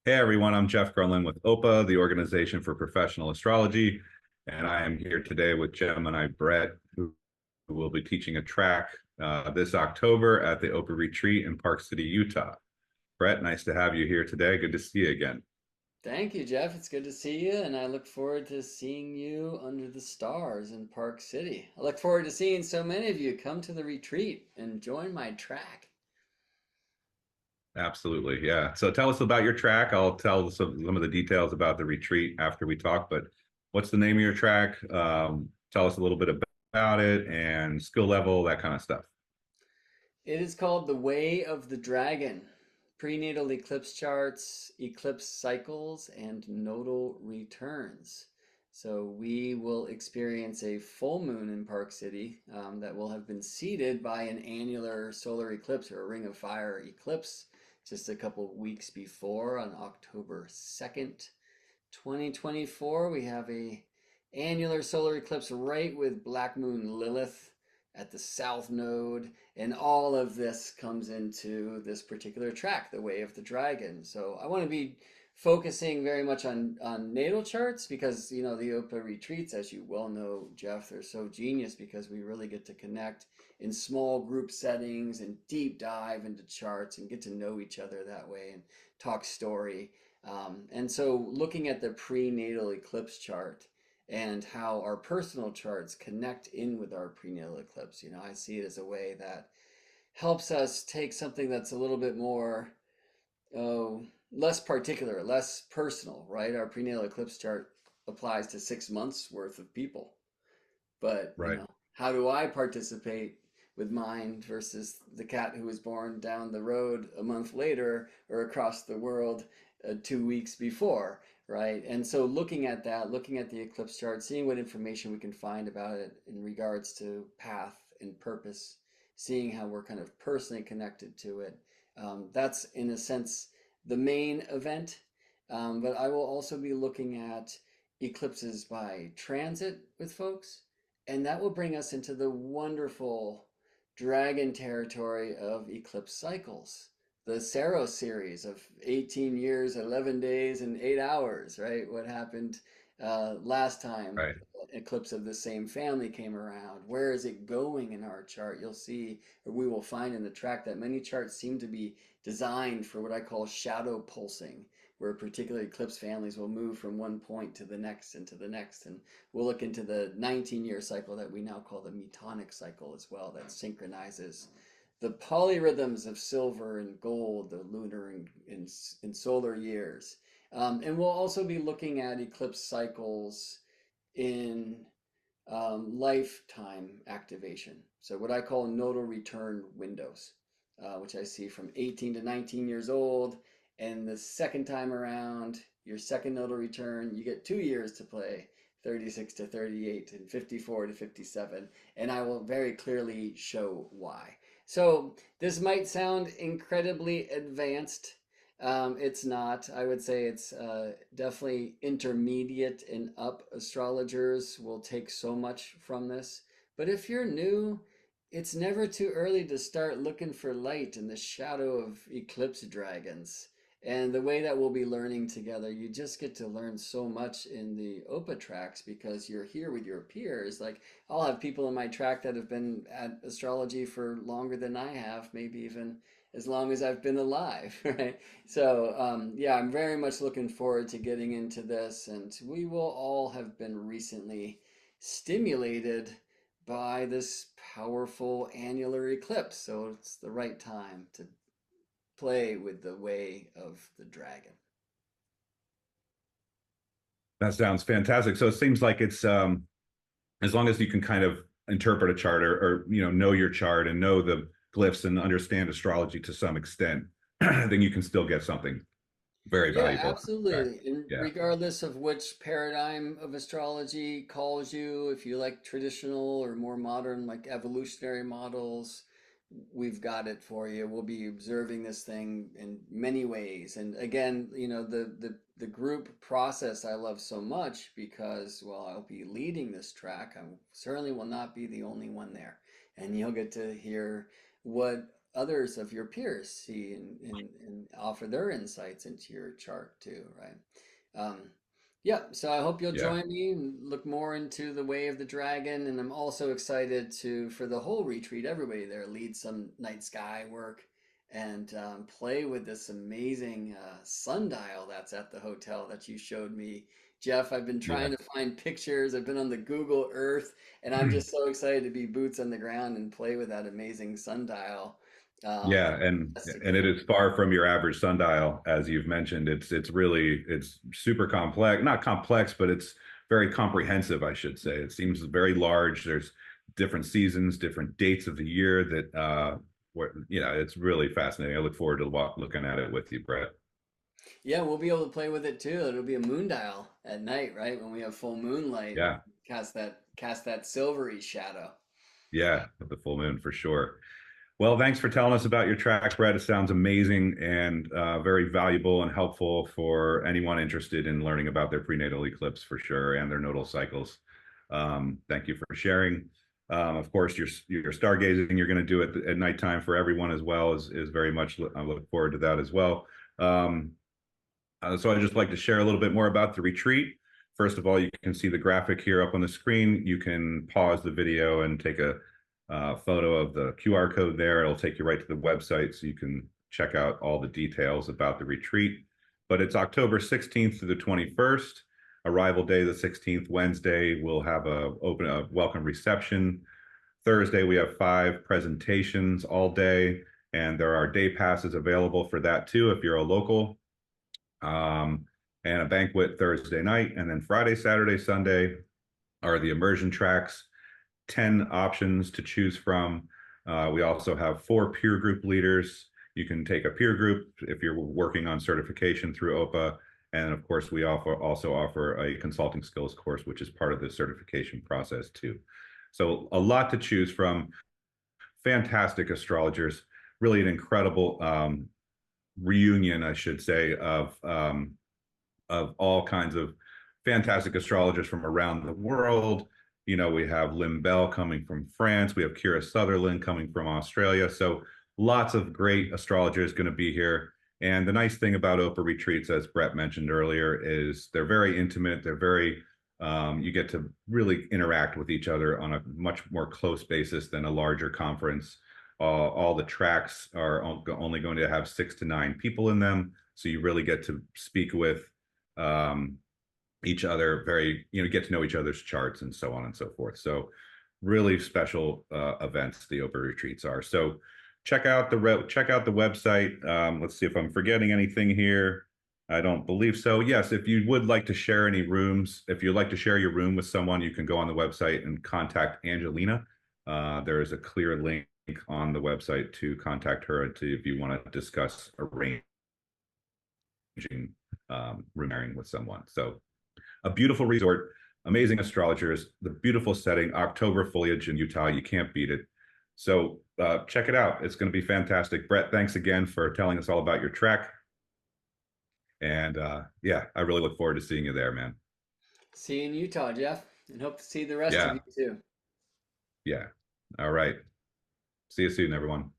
Hey everyone, I'm Jeff Grunlin with OPA, the Organization for Professional Astrology, and I am here today with Gemini Brett, who will be teaching a track this October at the OPA retreat in Park City, Utah. Brett, nice to have you here today. Good to see you again. Thank you, Jeff. It's good to see you, and I look forward to seeing you under the stars in Park City. I look forward to seeing so many of you come to the retreat and join my track. Absolutely, yeah. So tell us about your track. I'll tell some of the details about the retreat after we talk, but what's the name of your track? Tell us a little bit about it and skill level, that kind of stuff. It is called The Way of the Dragon: Prenatal Eclipse Charts, Eclipse Cycles, and Nodal Returns. So we will experience a full moon in Park City that will have been seeded by an annular solar eclipse or a ring of fire eclipse just a couple weeks before on October 2nd, 2024. We have a annular solar eclipse right with black moon Lilith at the south node, and all of this comes into this particular track, the Way of the Dragon. So I want to be focusing very much on natal charts because the OPA retreats, as you well know, Jeff, they're so genius because we really get to connect in small group settings and deep dive into charts and get to know each other that way and talk story. And so looking at the prenatal eclipse chart and how our personal charts connect in with our prenatal eclipse, I see it as a way that helps us take something that's a little bit more, oh, less particular, less personal, right? Our prenatal eclipse chart applies to 6 months worth of people. But, Right. how do I participate with mine versus the cat who was born down the road a month later or across the world 2 weeks before, right? And so looking at that, looking at the eclipse chart, seeing what information we can find about it in regards to path and purpose, seeing how we're kind of personally connected to it. That's in a sense the main event. But I will also be looking at eclipses by transit with folks, and that will bring us into the wonderful dragon territory of eclipse cycles. The Saros series of 18 years, 11 days, and 8 hours, right? What happened last time Right. eclipse of the same family came around? Where is it going in our chart? You'll see, or we will find in the track, that many charts seem to be designed for what I call shadow pulsing, where particular eclipse families will move from one point to the next and to the next. And we'll look into the 19-year cycle that we now call the metonic cycle as well, that synchronizes the polyrhythms of silver and gold, the lunar and solar years. And we'll also be looking at eclipse cycles in lifetime activation. So, what I call nodal return windows, which I see from 18 to 19 years old. And the second time around, your second nodal return, you get 2 years to play, 36 to 38 and 54 to 57. And I will very clearly show why. So, this might sound incredibly advanced. It's not. I would say it's definitely intermediate and up. Astrologers will take so much from this. But if you're new, it's never too early to start looking for light in the shadow of eclipse dragons. And the way that we'll be learning together, you just get to learn so much in the OPA tracks because you're here with your peers. Like, I'll have people in my track that have been at astrology for longer than I have, maybe even as long as I've been alive, right? So, yeah, I'm very much looking forward to getting into this, and we will all have been recently stimulated by this powerful annular eclipse. So, it's the right time to play with the way of the dragon. That sounds fantastic. So it seems like it's as long as you can kind of interpret a chart or know your chart and know the glyphs and understand astrology to some extent, then you can still get something very Yeah, valuable from the track. absolutely. And Yeah. regardless of which paradigm of astrology calls you, if you like traditional or more modern, like evolutionary models, we've got it for you. We'll be observing this thing in many ways. And again, the group process I love so much because, well, I'll be leading this track. I certainly will not be the only one there. And you'll get to hear what others of your peers see and offer their insights into your chart too, right? Um, yeah, so I hope you'll Yeah. join me and look more into the way of the dragon. And I'm also excited to, for the whole retreat, everybody there lead some night sky work and play with this amazing sundial that's at the hotel that you showed me. Jeff, I've been Yeah. trying to find pictures. I've been on the Google Earth, and I'm just so excited to be boots on the ground and play with that amazing sundial. Yeah, And and it investigate. is far from your average sundial, as you've mentioned. It's super complex, not complex, but it's very comprehensive, I should say. It seems very large. There's different seasons, different dates of the year that where it's really fascinating. I look forward to looking at it with you, Brett. Yeah, we'll be able to play with it too. It'll be a moon dial at night, right? When we have full moonlight, Yeah, cast that silvery shadow. yeah, with the full moon for sure. Well, thanks for telling us about your track, Brett. It sounds amazing and very valuable and helpful for anyone interested in learning about their prenatal eclipse for sure and their nodal cycles. Thank you for sharing. Of course, your stargazing you're going to do at nighttime for everyone as well is very much. I look forward to that as well. Um, so I'd just like to share a little bit more about the retreat. First of all, you can see the graphic here up on the screen. You can pause the video and take a photo of the QR code there. It'll take you right to the website so you can check out all the details about the retreat. But it's October 16th to the 21st. Arrival day, the 16th, Wednesday, we'll have a welcome reception. Thursday, we have 5 presentations all day, and there are day passes available for that too if you're a local. And a banquet Thursday night. And then Friday, Saturday, Sunday are the immersion tracks, 10 options to choose from. We also have 4 peer group leaders. You can take a peer group if you're working on certification through OPA. And of course, we also offer a consulting skills course, which is part of the certification process too. So a lot to choose from. Fantastic astrologers, really an incredible reunion, I should say, of all kinds of fantastic astrologers from around the world. We have Lim Bell coming from France. We have Kira Sutherland coming from Australia. So lots of great astrologers going to be here. And the nice thing about OPA retreats, as Brett mentioned earlier, is they're very intimate. They're very, you get to really interact with each other on a much more close basis than a larger conference. All the tracks are only going to have 6 to 9 people in them. So you really get to speak with each other, get to know each other's charts and so on and so forth. So really special events the OPA retreats are. So check out the website. Let's see if I'm forgetting anything here. I don't believe so. Yes, if you would like to share any rooms, if you'd like to share your room with someone, you can go on the website and contact Angelina. There is a clear link on the website to contact her if you want to discuss arranging room sharing with someone. So a beautiful resort, amazing astrologers, the beautiful setting, October foliage in Utah. You can't beat it. So check it out. It's going to be fantastic. Brett, thanks again for telling us all about your track. And yeah, I really look forward to seeing you there, man. See you in Utah, Jeff, and hope to see the rest of Yeah. you too. Yeah. All right. See you soon, everyone.